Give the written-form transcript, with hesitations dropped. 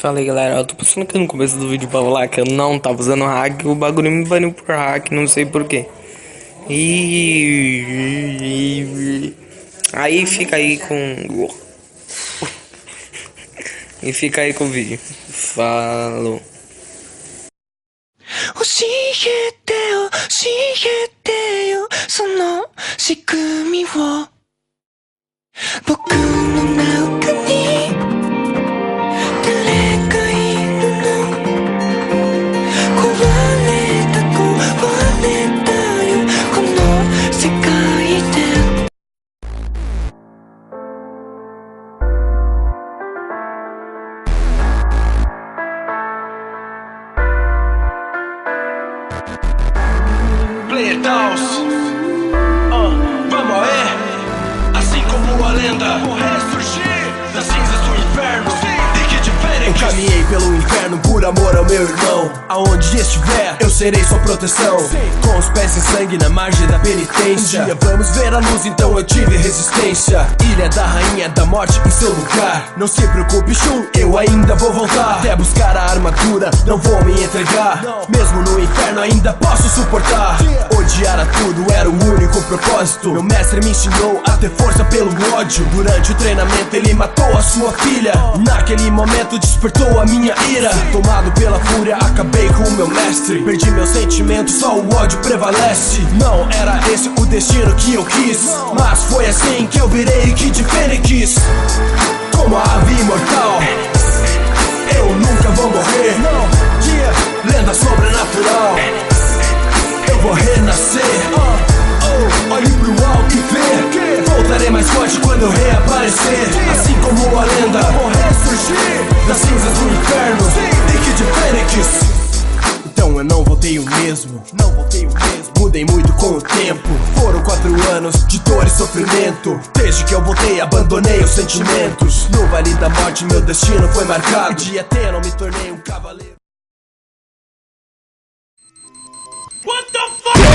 Fala aí galera, eu tô passando aqui no começo do vídeo pra falar que eu não tava usando hack, o bagulho me baniu por hack, não sei porquê. E aí fica aí com. E fica aí com o vídeo. Falou. 教えてよ、教えてよ、その仕組みを僕の中に誰かいるの壊れたよこの世界でPlayers, vamos assim como a lenda, vou ressurgir das cinzas do inferno. Eu caminhei pelo inferno por amor ao meu irmão. Aonde estiver, eu serei sua proteção. Com os pés em sangue na margem da penitência. Um dia vamos ver a luz, então eu tive resistência. Ilha da rainha da morte em seu lugar. Não se preocupe, Shun, eu ainda vou voltar. Até buscar a armadura, não vou me entregar. Mesmo no inferno ainda posso suportar. Odiar a tudo era o único propósito. Meu mestre me ensinou a ter força pelo ódio. Durante o treinamento ele matou a sua filha. Naquele momento despertou a minha ira. Tomado pela fúria, acabei com o meu mestre. Perdi meus sentimentos, só o ódio prevalece. Não era esse o destino que eu quis, mas foi assim que eu virei Kid Fênix. Como a ave imortal, eu nunca vou morrer. Lenda sobrenatural, eu vou renascer. Olhe pro alto e vê, voltarei mais forte quando eu reaparecer. Assim como a lenda, vou ressurgir das cinzas do inferno. Kid Fênix. Então eu não voltei o mesmo, mudei muito com o tempo. Foram 4 anos de dor e sofrimento. Desde que eu voltei abandonei os sentimentos. No vale da morte meu destino foi marcado. De eterno me tornei um cavaleiro. What the fuck?